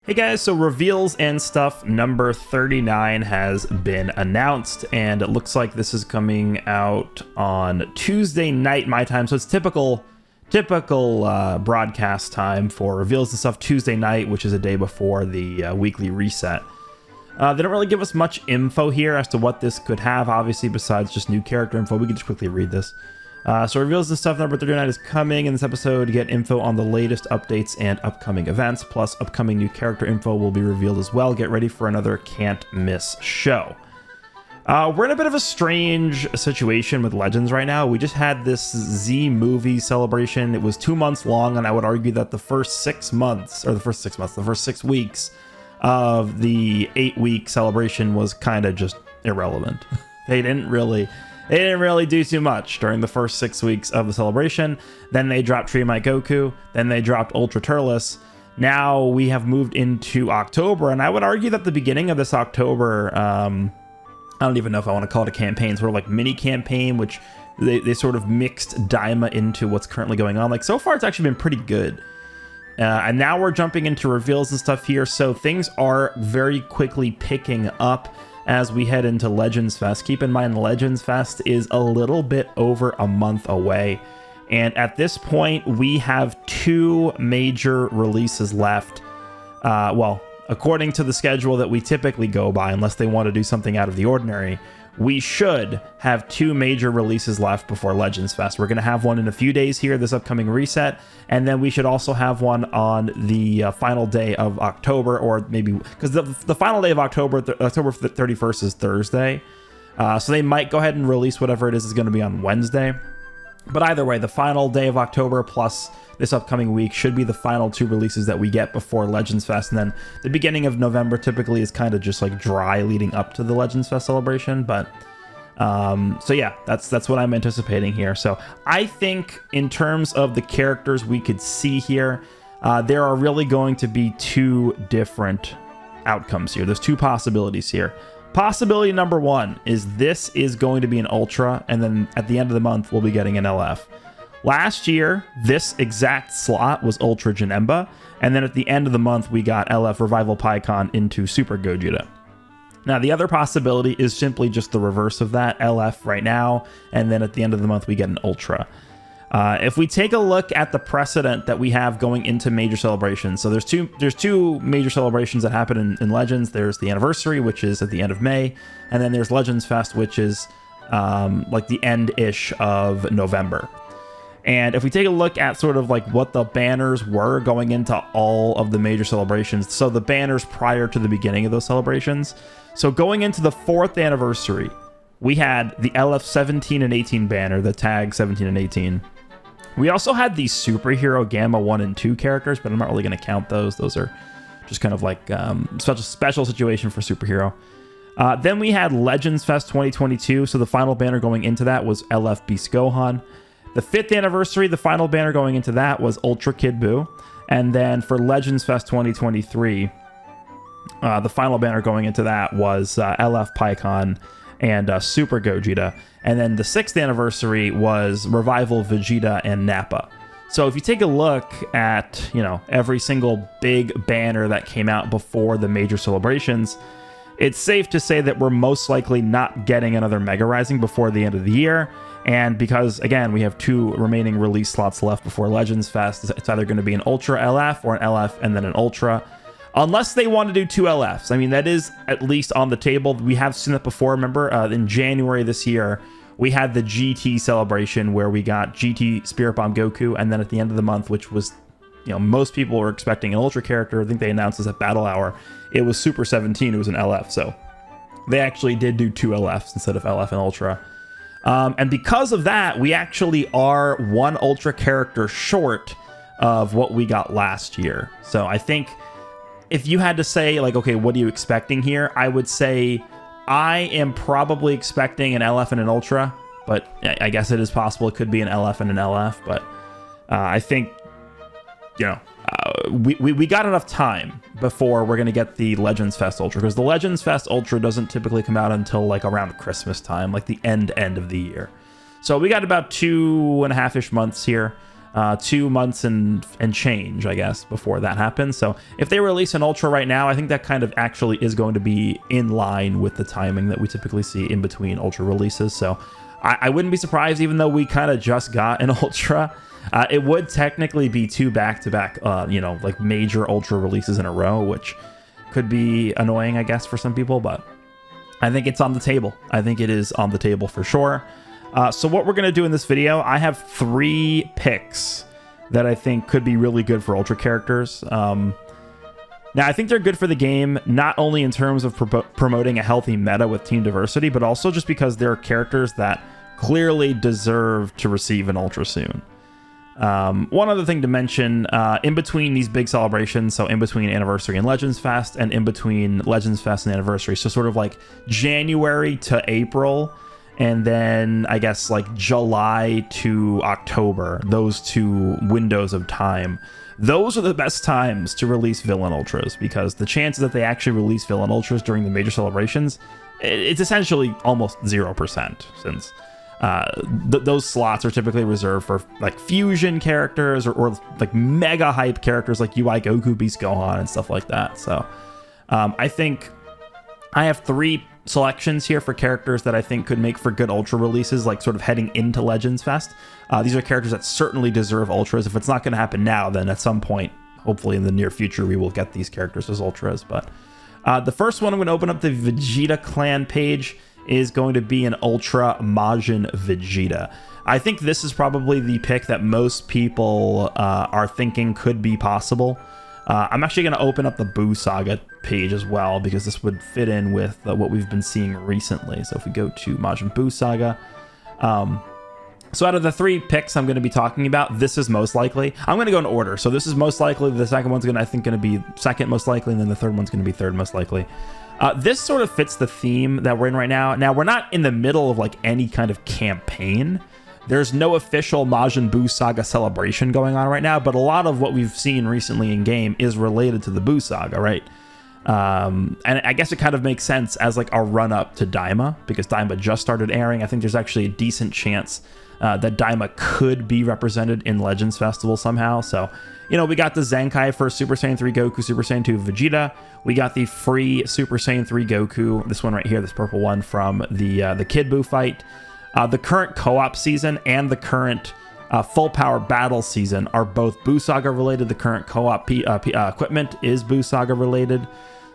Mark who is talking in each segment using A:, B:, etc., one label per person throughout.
A: Hey guys, so reveals and stuff number 39 has been announced, and it looks like this is coming out on Tuesday night my time, so it's typical broadcast time for reveals and stuff Tuesday night, which is a day before the weekly reset. They don't really give us much info here as to what this could have, obviously, besides just new character info. We can just quickly read this. So reveals and stuff number 39 is coming in this episode. Get info on the latest updates and upcoming events, plus upcoming new character info will be revealed as well. Get ready for another can't miss show. We're in a bit of a strange situation with Legends right now. We just had this Z movie celebration. It was 2 months long, and I would argue that the first 6 weeks of the 8-week celebration was kind of just irrelevant. They didn't really do too much during the first 6 weeks of the celebration. Then they dropped Tree Might Goku. Then they dropped Ultra Turles. Now we have moved into October, and I would argue that the beginning of this October, I don't even know if I want to call it a campaign, sort of like mini campaign, which they sort of mixed Daima into what's currently going on. Like, so far it's actually been pretty good. And now we're jumping into reveals and stuff here, so things are very quickly picking up as we head into Legends Fest. Keep in mind, Legends Fest is a little bit over a month away, and at this point we have 2 major releases left. Well, according to the schedule that we typically go by, unless they want to do something out of the ordinary, we should have 2 major releases left before Legends Fest. We're going to have one in a few days here, this upcoming reset, and then we should also have one on the final day of October, or maybe, because the final day of October, October 31st is Thursday, so they might go ahead and release whatever it is going to be on Wednesday. But either way, the final day of October plus this upcoming week should be the final 2 releases that we get before Legends Fest. And then the beginning of November typically is kind of just like dry leading up to the Legends Fest celebration. But so yeah, that's what I'm anticipating here. So I think in terms of the characters we could see here, there are really going to be 2 different outcomes here. There's 2 possibilities here. Possibility number 1 is this is going to be an Ultra, and then at the end of the month, we'll be getting an LF. Last year, this exact slot was Ultra Janemba, and then at the end of the month, we got LF Revival Pikkon into Super Gogeta. Now, the other possibility is simply just the reverse of that, LF right now, and then at the end of the month, we get an Ultra. If we take a look at the precedent that we have going into major celebrations, so there's two major celebrations that happen in Legends. There's the anniversary, which is at the end of May, and then there's Legends Fest, which is like the end-ish of November. And if we take a look at sort of like what the banners were going into all of the major celebrations, so the banners prior to the beginning of those celebrations, so going into the 4th anniversary, we had the LF 17 and 18 banner, the tag 17 and 18. We also had the Superhero Gamma 1 and 2 characters, but I'm not really going to count those. Those are just kind of like special situation for Superhero. Then we had Legends Fest 2022, so the final banner going into that was LF Beast Gohan. The 5th anniversary, the final banner going into that was Ultra Kid Buu. And then for Legends Fest 2023, the final banner going into that was LF Pikkon and Super Gogeta. And then the 6th anniversary was Revival Vegeta and Nappa. So if you take a look at, every single big banner that came out before the major celebrations, it's safe to say that we're most likely not getting another Mega Rising before the end of the year. And because, again, we have 2 remaining release slots left before Legends Fest, it's either going to be an Ultra LF or an LF and then an Ultra. Unless they want to do 2 LFs. I mean, that is at least on the table. We have seen that before. Remember, in January this year, we had the GT celebration where we got GT Spirit Bomb Goku, and then at the end of the month, which was, most people were expecting an Ultra character. I think they announced this at Battle Hour. It was Super 17. It was an LF. So they actually did do 2 LFs instead of LF and Ultra. And because of that, we actually are 1 Ultra character short of what we got last year. So I think if you had to say, like, okay, what are you expecting here? I would say I am probably expecting an LF and an Ultra, but I guess it is possible it could be an LF and an LF. But I think, we got enough time before we're going to get the Legends Fest Ultra, because the Legends Fest Ultra doesn't typically come out until like around Christmas time, like the end of the year. So we got about 2.5-ish months here. 2 months and change, I guess, before that happens. So if they release an Ultra right now, I think that kind of actually is going to be in line with the timing that we typically see in between Ultra releases. So I wouldn't be surprised, even though we kind of just got an Ultra. It would technically be 2 back-to-back, like major Ultra releases in a row, which could be annoying, I guess, for some people, but I think it's on the table. I think it is on the table for sure. So what we're going to do in this video, I have 3 picks that I think could be really good for Ultra characters. Now, I think they're good for the game, not only in terms of promoting a healthy meta with team diversity, but also just because they're characters that clearly deserve to receive an Ultra soon. One other thing to mention, in between these big celebrations, so in between Anniversary and Legends Fest, and in between Legends Fest and Anniversary, so sort of like January to April, and then I guess like July to October, those 2 windows of time, those are the best times to release Villain Ultras, because the chances that they actually release Villain Ultras during the major celebrations, it's essentially almost 0%, since those slots are typically reserved for like fusion characters or like mega hype characters like UI Goku, Beast Gohan, and stuff like that. So I think I have 3 selections here for characters that I think could make for good Ultra releases, like sort of heading into Legends Fest. These are characters that certainly deserve Ultras. If it's not going to happen now, then at some point, hopefully in the near future, we will get these characters as Ultras. But the first one, I'm going to open up the Vegeta Clan page, is going to be an Ultra Majin Vegeta. I think this is probably the pick that most people are thinking could be possible. I'm actually going to open up the Buu Saga page as well, because this would fit in with what we've been seeing recently. So if we go to Majin Buu Saga, so out of the 3 picks I'm going to be talking about, this is most likely. I'm going to go in order. So this is most likely. The second one's I think going to be second most likely, and then the third one's going to be third most likely. This sort of fits the theme that we're in right now. Now, we're not in the middle of like any kind of campaign. There's no official Majin Buu Saga celebration going on right now, but a lot of what we've seen recently in game is related to the Buu Saga, right? And I guess it kind of makes sense as like a run up to Daima, because Daima just started airing. I think there's actually a decent chance that Daima could be represented in Legends Festival somehow. So, we got the Zenkai for Super Saiyan 3 Goku, Super Saiyan 2 Vegeta. We got the free Super Saiyan 3 Goku, this one right here, this purple one from the Kid Buu fight. The current co-op season and the current full power battle season are both Buu Saga related. The current co-op equipment is Buu Saga related.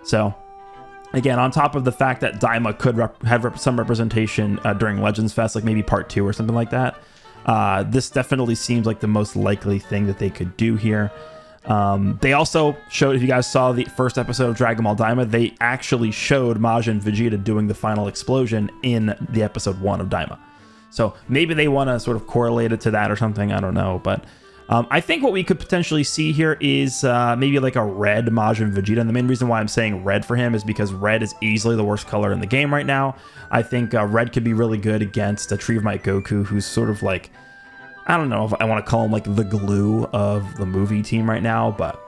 A: So again, on top of the fact that Daima could have some representation during Legends Fest, like maybe part 2 or something like that, this definitely seems like the most likely thing that they could do here. They also showed, if you guys saw the first episode of Dragon Ball Daima, they actually showed Majin Vegeta doing the final explosion in the episode 1 of Daima. So maybe they want to sort of correlate it to that or something, I don't know. But I think what we could potentially see here is maybe like a red Majin Vegeta. And the main reason why I'm saying red for him is because red is easily the worst color in the game right now. I think red could be really good against a Tree of Might Goku, who's sort of like, I don't know if I want to call him like the glue of the movie team right now, but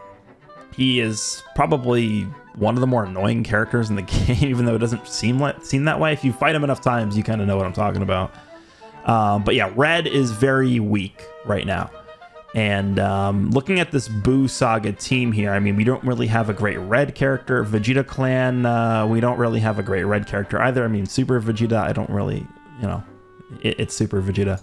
A: he is probably one of the more annoying characters in the game, even though it doesn't seem that way. If you fight him enough times, you kind of know what I'm talking about. But yeah, red is very weak right now. And looking at this Buu Saga team here, I mean, we don't really have a great red character. Vegeta Clan, we don't really have a great red character either. I mean, Super Vegeta, I don't really, it's Super Vegeta.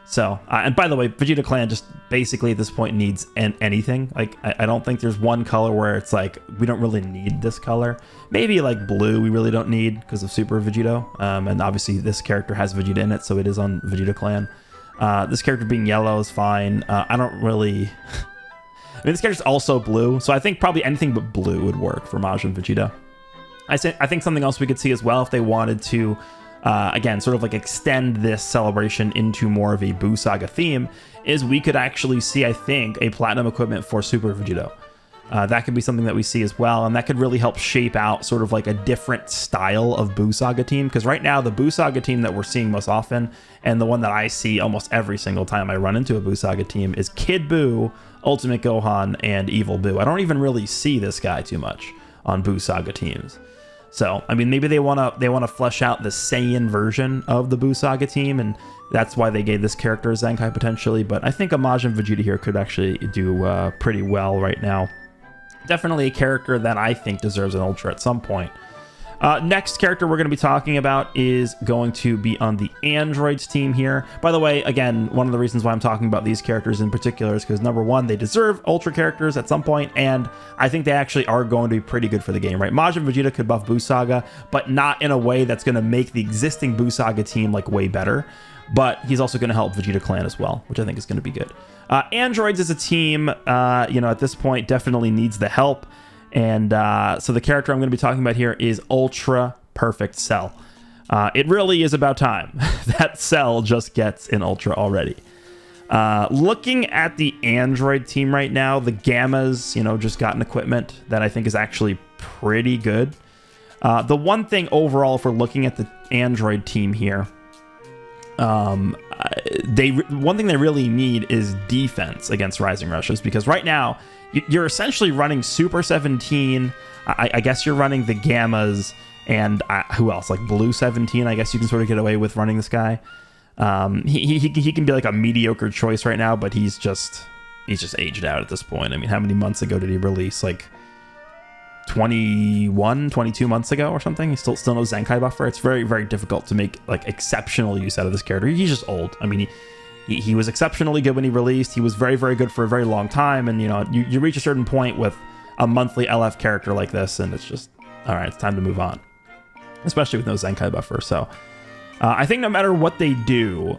A: So, and by the way, Vegeta Clan just basically at this point needs anything. Like, I don't think there's one color where it's like, we don't really need this color. Maybe like blue we really don't need because of Super Vegito. And obviously this character has Vegeta in it, so it is on Vegeta Clan. This character being yellow is fine. I don't really... I mean, this character's also blue, so I think probably anything but blue would work for Majin Vegeta. I think something else we could see as well if they wanted to... again, sort of like extend this celebration into more of a Buu Saga theme, is we could actually see, I think, a platinum equipment for Super Vegito. That could be something that we see as well, and that could really help shape out sort of like a different style of Buu Saga team, because right now the Buu Saga team that we're seeing most often, and the one that I see almost every single time I run into a Buu Saga team, is Kid Buu, Ultimate Gohan, and Evil Buu. I don't even really see this guy too much on Buu Saga teams. So, I mean, maybe they want to flesh out the Saiyan version of the Buu Saga team, and that's why they gave this character Zenkai potentially. But I think a Majin Vegeta here could actually do pretty well right now. Definitely a character that I think deserves an Ultra at some point. Next character we're going to be talking about is going to be on the Androids team here. By the way, again, one of the reasons why I'm talking about these characters in particular is because, number one, they deserve Ultra characters at some point, and I think they actually are going to be pretty good for the game, right? Majin Vegeta could buff Buu Saga, but not in a way that's going to make the existing Buu Saga team like way better. But he's also going to help Vegeta Clan as well, which I think is going to be good. Androids as a team, at this point definitely needs the help. And so the character I'm going to be talking about here is Ultra Perfect Cell. It really is about time that Cell just gets an Ultra already. Looking at the Android team right now, the Gammas, just got an equipment that I think is actually pretty good. The one thing overall, if we're looking at the Android team here, one thing they really need is defense against Rising Rushes, because right now you're essentially running Super 17. I guess you're running the Gammas, and who else? Like Blue 17. I guess you can sort of get away with running this guy. He can be like a mediocre choice right now, but he's just aged out at this point. I mean, how many months ago did he release? Like 21, 22 months ago or something. He still no Zenkai buffer. It's very, very difficult to make like exceptional use out of this character. He's just old. I mean, he was exceptionally good when he released. He was very, very good for a very long time. And you reach a certain point with a monthly LF character like this, and it's just, all right, it's time to move on, especially with no Zenkai buffer. So I think no matter what they do,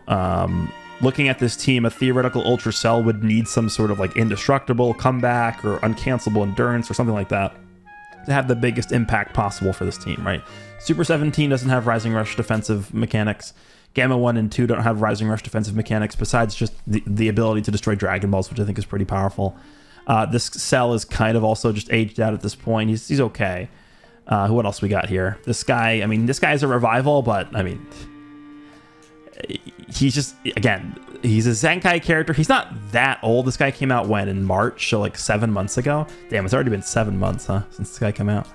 A: looking at this team, a theoretical Ultra Cell would need some sort of like indestructible comeback or uncancelable endurance or something like that to have the biggest impact possible for this team, right? Super 17 doesn't have Rising Rush defensive mechanics. Gamma 1 and 2 don't have Rising Rush defensive mechanics besides just the ability to destroy Dragon Balls, which I think is pretty powerful. This Cell is kind of also just aged out at this point. He's okay. What else we got here? This guy, this guy is a revival, but he's just, again, he's a Zenkai character. He's not that old. This guy came out when? In March, so like 7 months ago. Damn, it's already been 7 months, huh, since this guy came out.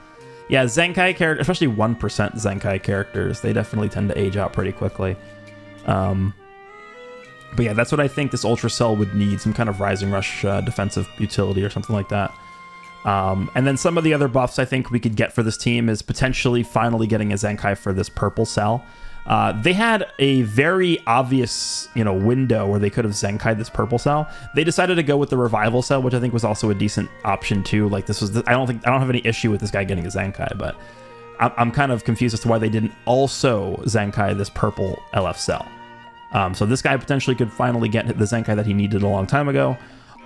A: Yeah, Zenkai characters, especially 1% Zenkai characters, they definitely tend to age out pretty quickly. But yeah, that's what I think this Ultra Cell would need, some kind of Rising Rush defensive utility or something like that. And then some of the other buffs I think we could get for this team is potentially finally getting a Zenkai for this Purple Cell. They had a very obvious, window where they could have Zenkai'd this Purple Cell. They decided to go with the Revival Cell, which I think was also a decent option too. Like I don't have any issue with this guy getting a Zenkai, but I'm kind of confused as to why they didn't also Zenkai this Purple LF Cell. So this guy potentially could finally get the Zenkai that he needed a long time ago.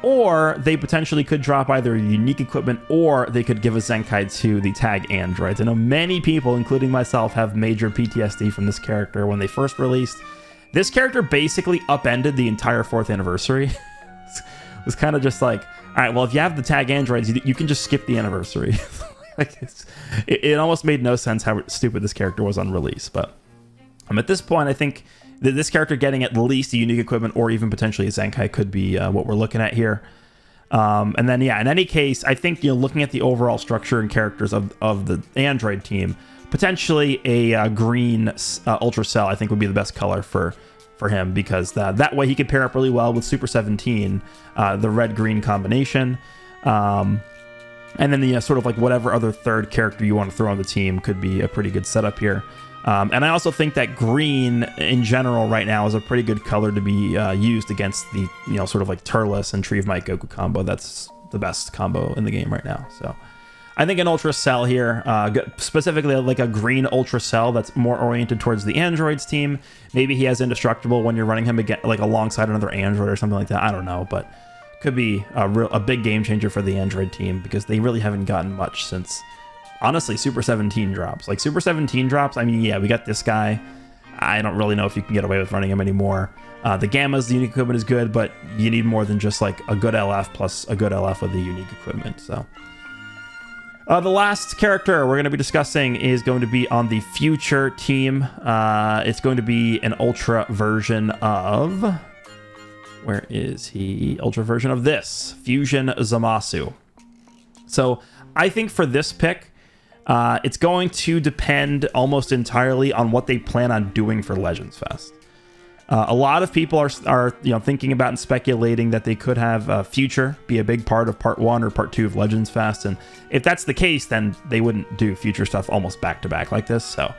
A: Or they potentially could drop either unique equipment, or they could give a Zenkai to the tag androids. I know many people, including myself, have major PTSD from this character when they first released. This character basically upended the entire 4th anniversary. It was kind of just like, all right, well, if you have the tag androids, you can just skip the anniversary. It almost made no sense how stupid this character was on release. But at this point, I think this character getting at least a unique equipment or even potentially a Zenkai could be what we're looking at here. And then, yeah, in any case, I think, looking at the overall structure and characters of the Android team, potentially a green Ultra Cell, I think, would be the best color for him, because that way he could pair up really well with Super 17, the red-green combination. And then, sort of like whatever other third character you want to throw on the team could be a pretty good setup here. And I also think that green in general right now is a pretty good color to be used against the, sort of like Turles and Tree of Might Goku combo. That's the best combo in the game right now. So I think an Ultra Cell here, specifically like a green Ultra Cell that's more oriented towards the Androids team. Maybe he has Indestructible when you're running him again, like alongside another Android or something like that. I don't know, but could be a big game changer for the Android team, because they really haven't gotten much since, honestly, Super 17 drops. Like, Super 17 drops, yeah, we got this guy. I don't really know if you can get away with running him anymore. The Gammas, the unique equipment is good, but you need more than just like a good LF plus a good LF with the unique equipment. So the last character we're going to be discussing is going to be on the Future team. It's going to be an Ultra version of... Where is he? Ultra version of this. Fusion Zamasu. So I think for this pick, It's going to depend almost entirely on what they plan on doing for Legends Fest. A lot of people are thinking about and speculating that they could have Future be a big part of Part 1 or Part 2 of Legends Fest, and if that's the case, then they wouldn't do Future stuff almost back to back like this. So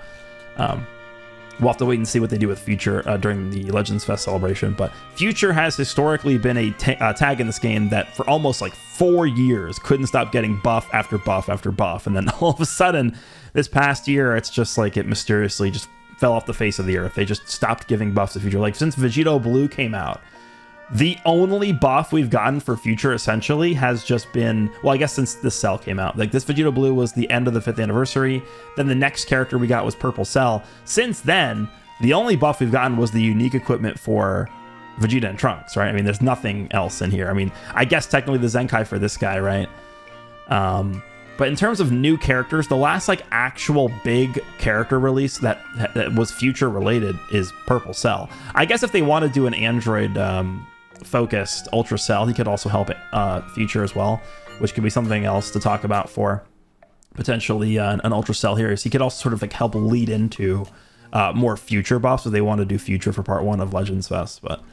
A: we'll have to wait and see what they do with Future during the Legends Fest celebration. But Future has historically been a tag in this game that for almost like 4 years couldn't stop getting buff after buff after buff, and then all of a sudden this past year it's just like it mysteriously just fell off the face of the earth. They just stopped giving buffs to Future. Like since Vegito Blue came out, the only buff we've gotten for Future essentially has just been, well, I guess since this Cell came out. Like this Vegito Blue was the end of the 5th anniversary. Then the next character we got was Purple Cell. Since then, the only buff we've gotten was the unique equipment for Vegeta and Trunks, right? I mean, there's nothing else in here. I mean, I guess technically the Zenkai for this guy, right? But in terms of new characters, the last like actual big character release that was Future related is Purple Cell. I guess if they want to do an Android focused Ultra Cell, he could also help Future as well, which could be something else to talk about for potentially an Ultra Cell here. Is he could also sort of like help lead into more Future buffs if they want to do Future for Part 1 of Legends Fest. But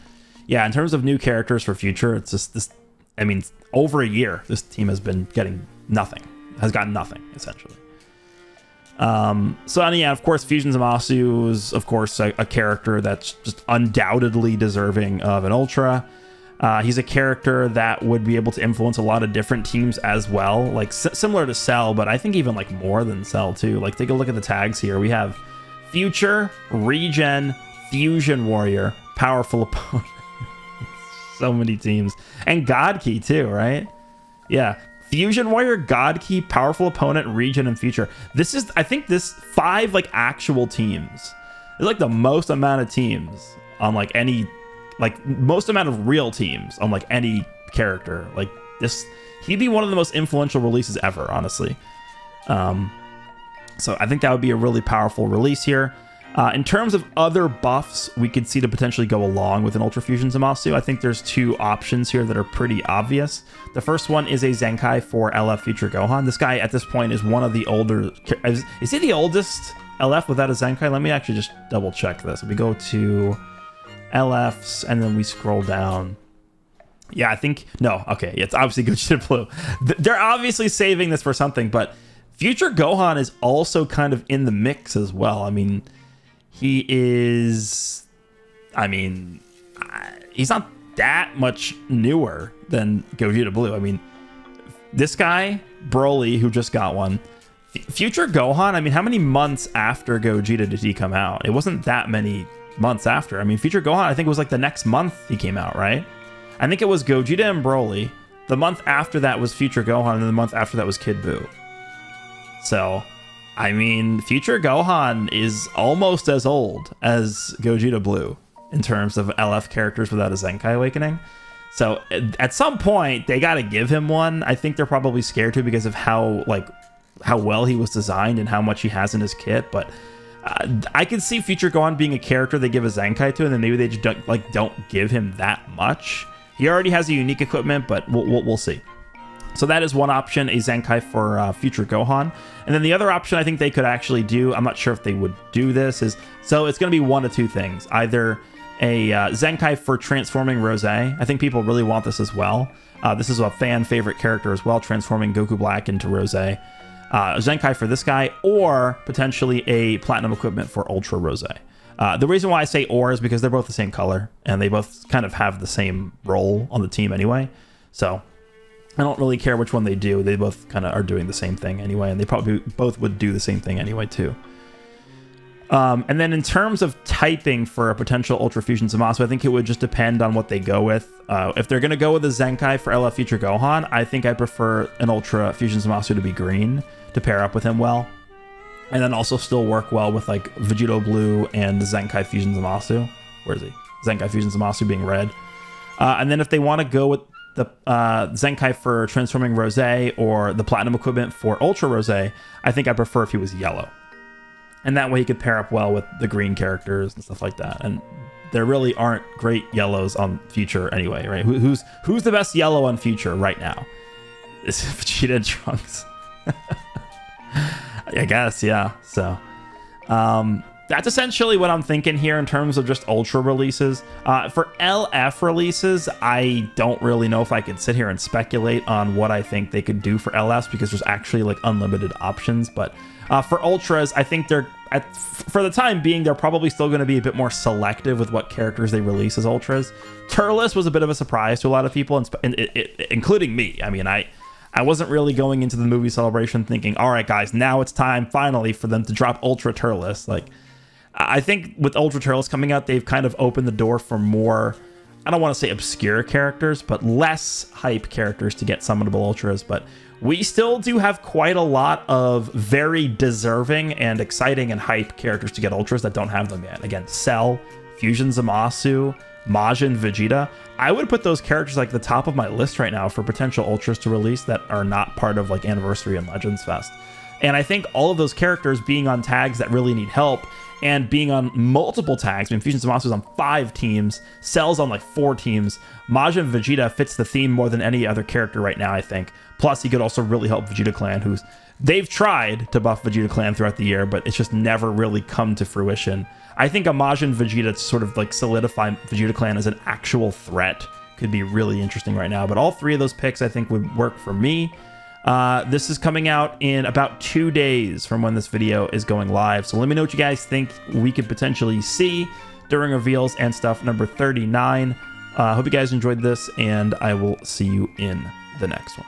A: yeah, in terms of new characters for Future, it's just this. I mean, over a year, this team has been getting nothing. Has gotten nothing, essentially. So, yeah, of course, Fusion Zamasu is, of course, a character that's just undoubtedly deserving of an Ultra. He's a character that would be able to influence a lot of different teams as well, like similar to Cell, but I think even like more than Cell, too. Like, take a look at the tags here. We have Future, Regen, Fusion Warrior, Powerful Opponent. So many teams. And God Key, too, right? Yeah. Fusion Warrior, God Key, Powerful Opponent, Regen, and Future. This is, I think, this 5 like actual teams is like the most amount of teams on like any, like most amount of real teams on like any character. Like this, he'd be one of the most influential releases ever, honestly. So I think that would be a really powerful release here. In terms of other buffs we could see to potentially go along with an Ultra Fusion Zamasu, I think there's 2 options here that are pretty obvious. The first one is a Zenkai for LF Future Gohan. This guy at this point is one of the older... Is he the oldest LF without a Zenkai? Let me actually just double check this. We go to LFs and then we scroll down. Yeah, I think... No, okay, it's obviously Gogeta Blue. They're obviously saving this for something, but Future Gohan is also kind of in the mix as well. I mean... He is, I mean, he's not that much newer than Gogeta Blue. I mean, this guy, Broly, who just got one, Future Gohan, I mean, how many months after Gogeta did he come out? It wasn't that many months after. I mean, Future Gohan, I think it was like the next month he came out, right? I think it was Gogeta and Broly. The month after that was Future Gohan, and then the month after that was Kid Buu. So... I mean, Future Gohan is almost as old as Gogeta Blue in terms of LF characters without a Zenkai Awakening. So at some point, they got to give him one. I think they're probably scared to because of how well he was designed and how much he has in his kit. But I could see Future Gohan being a character they give a Zenkai to, and then maybe they just don't give him that much. He already has a unique equipment, but we'll see. So that is one option, a Zenkai for Future Gohan. And then the other option I think they could actually do, I'm not sure if they would do this, is, so it's going to be one of 2 things. Either a Zenkai for transforming Rose. I think people really want this as well. This is a fan favorite character as well, transforming Goku Black into Rose. A Zenkai for this guy, or potentially a Platinum equipment for Ultra Rose. The reason why I say or is because they're both the same color, and they both kind of have the same role on the team anyway. So... I don't really care which one they do. They both kind of are doing the same thing anyway, and they probably both would do the same thing anyway, too. And then in terms of typing for a potential Ultra Fusion Zamasu, I think it would just depend on what they go with. If they're going to go with a Zenkai for LF Future Gohan, I think I prefer an Ultra Fusion Zamasu to be green to pair up with him well. And then also still work well with like Vegito Blue and the Zenkai Fusion Zamasu. Where is he? Zenkai Fusion Zamasu being red. And then if they want to go with the Zenkai for transforming Rose or the Platinum equipment for Ultra Rose, I think I prefer if he was yellow. And that way he could pair up well with the green characters and stuff like that. And there really aren't great yellows on Future anyway, right? Who's the best yellow on Future right now? It's Vegeta and Trunks. I guess, yeah. So, that's essentially what I'm thinking here in terms of just Ultra releases. For LF releases, I don't really know if I could sit here and speculate on what I think they could do for LFs because there's actually like unlimited options. But for Ultras, I think for the time being, they're probably still going to be a bit more selective with what characters they release as Ultras. Turles was a bit of a surprise to a lot of people, including me. I mean, I wasn't really going into the movie Celebration thinking, all right, guys, now it's time finally for them to drop Ultra Turles. Like, I think with Ultra Turles coming out, they've kind of opened the door for more, I don't want to say obscure characters, but less hype characters to get summonable Ultras. But we still do have quite a lot of very deserving and exciting and hype characters to get Ultras that don't have them yet. Again, Cell, Fusion Zamasu, Majin, Vegeta. I would put those characters like the top of my list right now for potential Ultras to release that are not part of like Anniversary and Legends Fest. And I think all of those characters being on tags that really need help and being on multiple tags. I mean, Fusion Zamasu is on 5 teams, Cell's on like 4 teams. Majin Vegeta fits the theme more than any other character right now, I think. Plus, he could also really help Vegeta Clan, they've tried to buff Vegeta Clan throughout the year, but it's just never really come to fruition. I think a Majin Vegeta to sort of like solidify Vegeta Clan as an actual threat could be really interesting right now. But all 3 of those picks, I think, would work for me. This is coming out in about 2 days from when this video is going live. So let me know what you guys think we could potentially see during reveals and stuff. Number 39. Hope you guys enjoyed this, and I will see you in the next one.